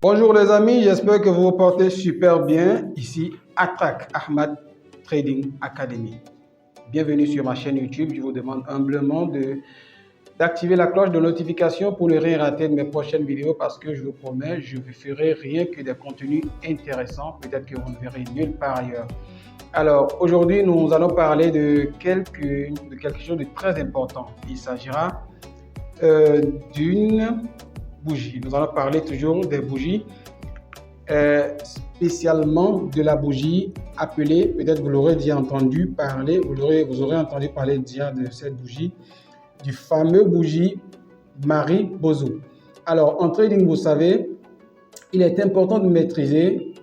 Bonjour les amis, j'espère que vous vous portez super bien. Ici Atrak Ahmad Trading Academy. Bienvenue sur ma chaîne YouTube. Je vous demande humblement d'activer la cloche de notification pour ne rien rater de mes prochaines vidéos parce que je vous promets, je ne ferai rien que des contenus intéressants, peut-être que vous ne verrez nulle part ailleurs. Alors aujourd'hui, nous allons parler de quelque chose de très important. Il s'agira d'une bougie. Nous allons parler toujours des bougies, spécialement de la bougie appelée, peut-être vous l'aurez déjà entendu parler, vous aurez entendu parler déjà de cette bougie, du fameux bougie Marie Bozo. Alors en trading, vous savez, il est important de maîtriser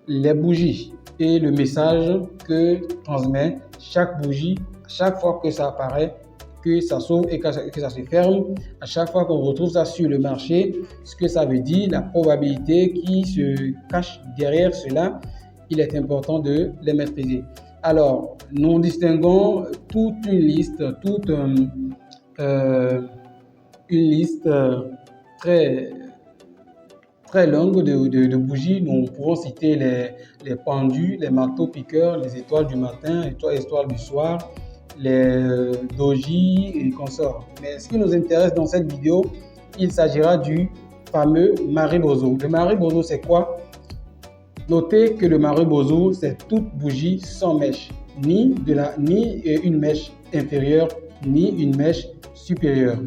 les bougies et le message que transmet chaque bougie, chaque fois que ça apparaît, que ça s'ouvre et que ça se ferme, à chaque fois qu'on retrouve ça sur le marché, ce que ça veut dire, la probabilité qui se cache derrière cela, il est important de les maîtriser. Alors, nous distinguons toute une liste, très longue de bougies. Nous pouvons citer les pendus, les marteaux piqueurs, les étoiles du matin, étoiles du soir, les dojis et consorts. Mais ce qui nous intéresse dans cette vidéo, il s'agira du fameux Marie Bozo. Le Marie Bozo, c'est quoi? Notez que le Marie Bozo, c'est toute bougie sans mèche, ni une mèche inférieure, ni une mèche supérieure.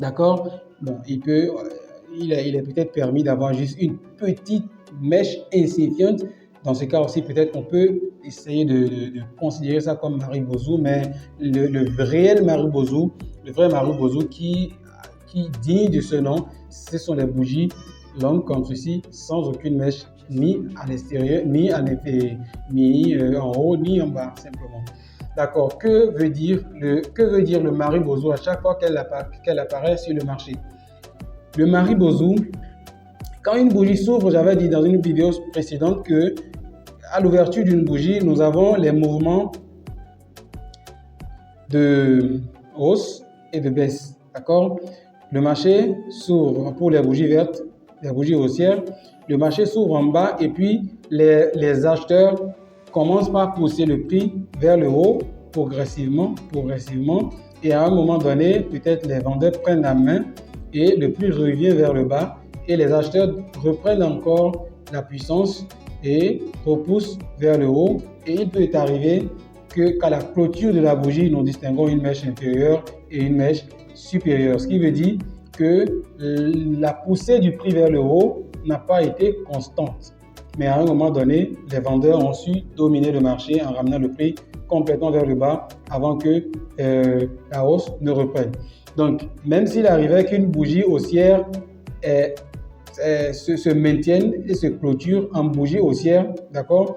D'accord? Bon, il est peut-être permis d'avoir juste une petite mèche insignifiante. Dans ce cas aussi, peut-être qu'on peut essayer de considérer ça comme Marie Bozo, mais le vrai Marie Bozo qui digne de ce nom, ce sont les bougies longues comme ceci, sans aucune mèche, ni à l'extérieur, ni en haut, ni en bas, simplement. D'accord. Que veut dire le Marie Bozo à chaque fois qu'elle apparaît sur le marché? Le Marie Bozo, quand une bougie s'ouvre, j'avais dit dans une vidéo précédente que à l'ouverture d'une bougie, nous avons les mouvements de hausse et de baisse. D'accord? Le marché s'ouvre pour les bougies vertes, les bougies haussières. Le marché s'ouvre en bas et puis les acheteurs commencent par pousser le prix vers le haut progressivement. Et à un moment donné, peut-être les vendeurs prennent la main et le prix revient vers le bas et les acheteurs reprennent encore la puissance et repoussent vers le haut. Et il peut arriver qu'à la clôture de la bougie, nous distinguons une mèche inférieure et une mèche supérieure. Ce qui veut dire que la poussée du prix vers le haut n'a pas été constante. Mais à un moment donné, les vendeurs ont su dominer le marché en ramenant le prix complètement vers le bas avant que la hausse ne reprenne. Donc, même s'il arrivait qu'une bougie haussière se maintienne et se clôture en bougie haussière, d'accord?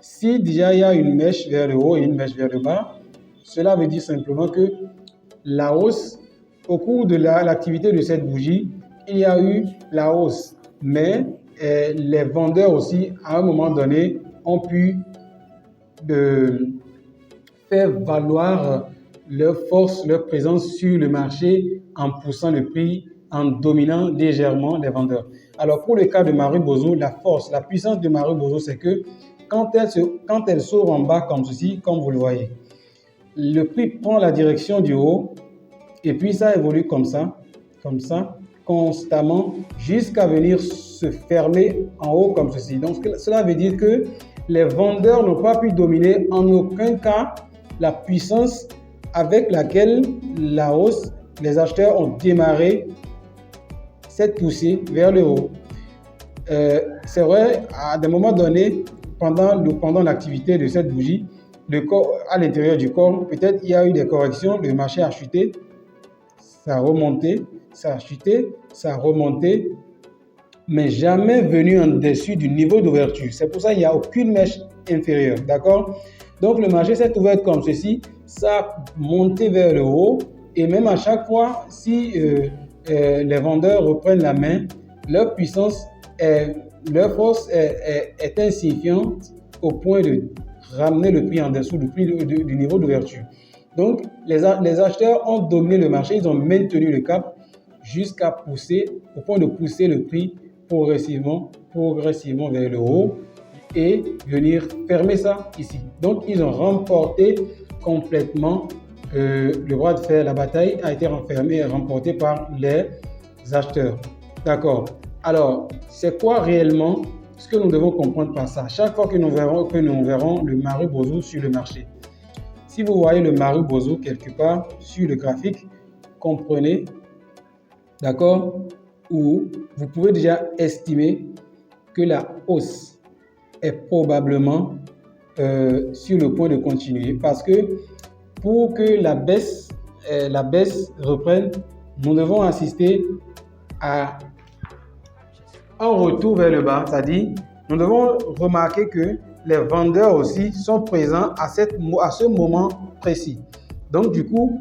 Si déjà il y a une mèche vers le haut et une mèche vers le bas, cela veut dire simplement que la hausse, au cours de l'activité de cette bougie, il y a eu la hausse. Mais les vendeurs aussi, à un moment donné, ont pu faire valoir leur force, leur présence sur le marché en poussant le prix, en dominant légèrement les vendeurs. Alors pour le cas de Marie Bozo, la puissance de Marie Bozo, c'est que quand elle s'ouvre en bas comme ceci, comme vous le voyez, le prix prend la direction du haut et puis ça évolue comme ça, constamment, jusqu'à venir se fermer en haut comme ceci. Donc cela veut dire que les vendeurs n'ont pas pu dominer en aucun cas la puissance avec laquelle la hausse, les acheteurs ont démarré cette poussée vers le haut. C'est vrai, à des moments donnés, pendant l'activité de cette bougie, à l'intérieur du corps, peut-être il y a eu des corrections, le marché a chuté, ça a remonté, ça a chuté, ça a remonté, mais jamais venu en dessus du niveau d'ouverture. C'est pour ça qu'il n'y a aucune mèche inférieure, d'accord? Donc le marché s'est ouvert comme ceci, ça a monté vers le haut, et même à chaque fois, si les vendeurs reprennent la main, leur puissance, leur force est insignifiante au point de ramener le prix en dessous du niveau d'ouverture. Donc, les acheteurs ont dominé le marché, ils ont maintenu le cap jusqu'à pousser, au point de pousser le prix progressivement vers le haut et venir fermer ça ici. Donc, ils ont remporté complètement le bras de fer. La bataille a été renfermée et remportée par les acheteurs. D'accord. Alors, c'est quoi réellement ce que nous devons comprendre par ça? Chaque fois que nous verrons le Marubozu sur le marché. Si vous voyez le Marubozu quelque part sur le graphique, comprenez, d'accord, où vous pouvez déjà estimer que la hausse est probablement sur le point de continuer, parce que pour que la baisse reprenne, nous devons assister à un retour vers le bas, c'est-à-dire nous devons remarquer que les vendeurs aussi sont présents à ce moment précis. Donc du coup,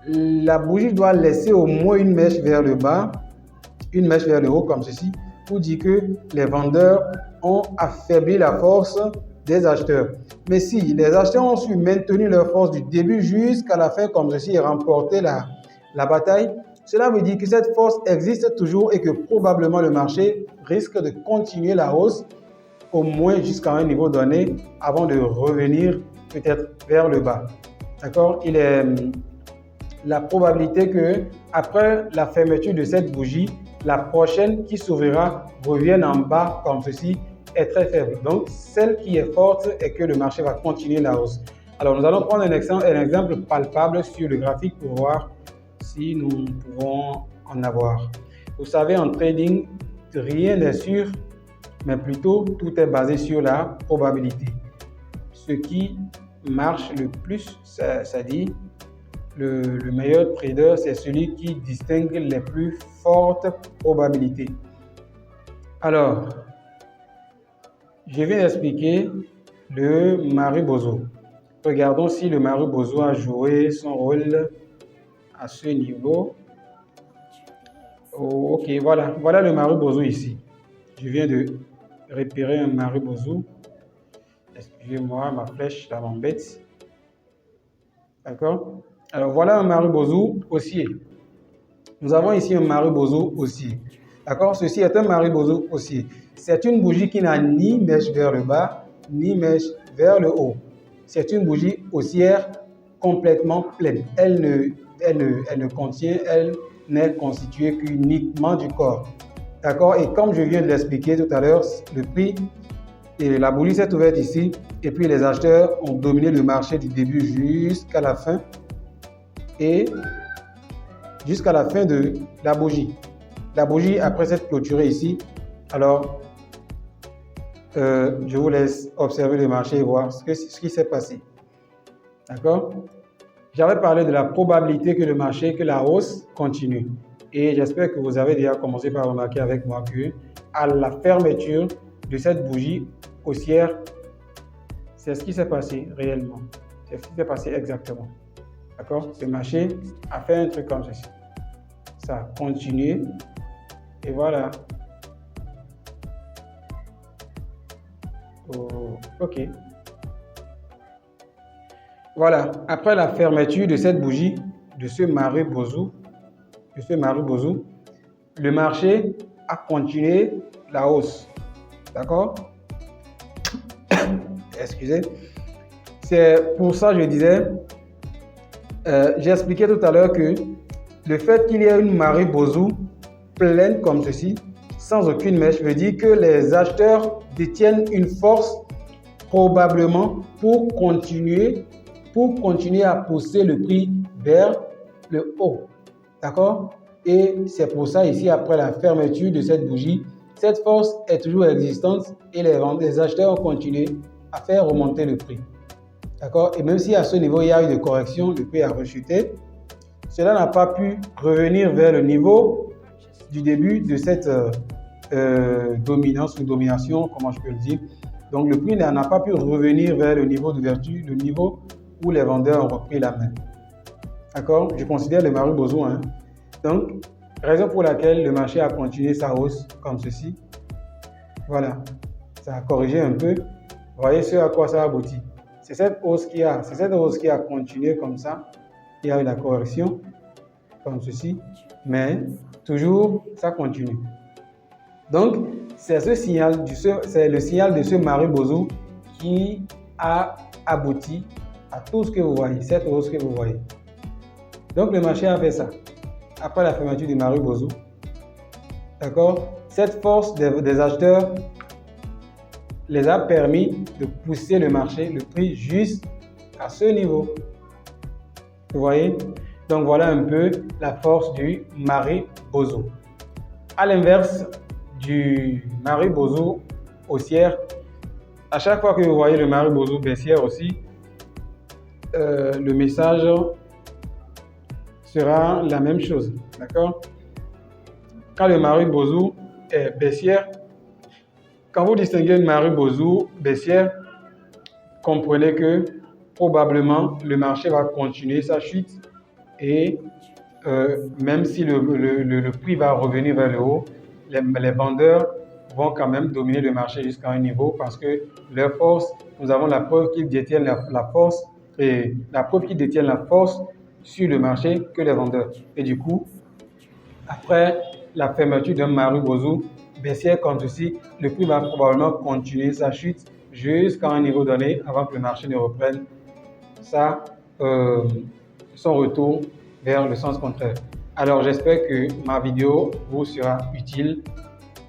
la bougie doit laisser au moins une mèche vers le bas, une mèche vers le haut comme ceci, pour dire que les vendeurs ont affaibli la force des acheteurs. Mais si les acheteurs ont su maintenir leur force du début jusqu'à la fin comme ceci et remporter la bataille, cela veut dire que cette force existe toujours et que probablement le marché risque de continuer la hausse au moins jusqu'à un niveau donné avant de revenir peut-être vers le bas. D'accord? Il est la probabilité que après la fermeture de cette bougie, la prochaine qui s'ouvrira revienne en bas comme ceci est très faible. Donc, celle qui est forte est que le marché va continuer la hausse. Alors, nous allons prendre un exemple palpable sur le graphique pour voir si nous pouvons en avoir. Vous savez, en trading, rien n'est sûr, mais plutôt tout est basé sur la probabilité. Ce qui marche le plus, c'est-à-dire le meilleur trader, c'est celui qui distingue les plus fortes probabilités. Alors, je viens d'expliquer le Marubozu. Regardons si le Marubozu a joué son rôle à ce niveau. Oh, ok, voilà le Marubozu ici. Je viens de repérer un Marubozu. Excusez-moi, ma flèche là m'embête. D'accord? Alors voilà un Marubozu haussier. Nous avons ici un Marubozu haussier. D'accord? Ceci est un Marubozu haussier. C'est une bougie qui n'a ni mèche vers le bas, ni mèche vers le haut. C'est une bougie haussière complètement pleine. Elle n'est constituée qu'uniquement du corps. D'accord? Et comme je viens de l'expliquer tout à l'heure, le prix et la bougie s'est ouverte ici et puis les acheteurs ont dominé le marché du début jusqu'à la fin et jusqu'à la fin de la bougie. La bougie, après s'être clôturée ici, alors je vous laisse observer le marché et voir ce qui s'est passé. D'accord? J'avais parlé de la probabilité que la hausse continue. Et j'espère que vous avez déjà commencé par remarquer avec moi que à la fermeture de cette bougie haussière, c'est ce qui s'est passé réellement. C'est ce qui s'est passé exactement. D'accord? Le marché a fait un truc comme ceci. Ça a continué. Et voilà. Oh, ok. Voilà. Après la fermeture de cette bougie, de ce Marubozu, le marché a continué la hausse. D'accord? Excusez. C'est pour ça que je disais, j'ai expliqué tout à l'heure que le fait qu'il y ait une Marubozu pleine comme ceci, sans aucune mèche, veut dire que les acheteurs détiennent une force probablement pour continuer à pousser le prix vers le haut. D'accord? Et c'est pour ça ici, après la fermeture de cette bougie, cette force est toujours existante et les acheteurs ont continué à faire remonter le prix. D'accord? Et même si à ce niveau, il y a eu des corrections, le prix a rechuté, cela n'a pas pu revenir vers le niveau du début de cette dominance ou domination, comment je peux le dire. Donc le prix n'a pas pu revenir vers le niveau d'ouverture, le niveau où les vendeurs ont repris la main. D'accord? Je considère le Marubozu. Donc, raison pour laquelle le marché a continué sa hausse comme ceci. Voilà. Ça a corrigé un peu. Vous voyez ce à quoi ça aboutit. C'est cette hausse qui a continué comme ça. Il y a eu la correction. comme ceci, mais toujours ça continue. Donc, c'est le signal de ce Maru-Bozu qui a abouti à tout ce que vous voyez, cette hausse que vous voyez. Donc, le marché a fait ça. Après la fermeture du Maru-Bozu, d'accord, cette force des acheteurs les a permis de pousser le marché, le prix jusqu'à ce niveau. Vous voyez? Donc, voilà un peu la force du Maru-Bozu. À l'inverse du Maru-Bozu haussière, à chaque fois que vous voyez le Maru-Bozu baissière aussi, le message sera la même chose, d'accord? Quand le Maru-Bozu est baissière, quand vous distinguez le Maru-Bozu baissière, comprenez que probablement le marché va continuer sa chute et même si le prix va revenir vers le haut, les vendeurs vont quand même dominer le marché jusqu'à un niveau parce que leur force, nous avons la preuve qu'ils détiennent la force et la preuve qu'ils détiennent la force sur le marché que les vendeurs. Et du coup, après la fermeture d'un Maru-Bozu baissière comme ceci, le prix va probablement continuer sa chute jusqu'à un niveau donné avant que le marché ne reprenne son retour vers le sens contraire. Alors j'espère que ma vidéo vous sera utile.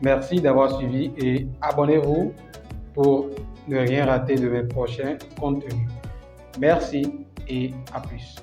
Merci d'avoir suivi et abonnez-vous pour ne rien rater de mes prochains contenus. Merci et à plus.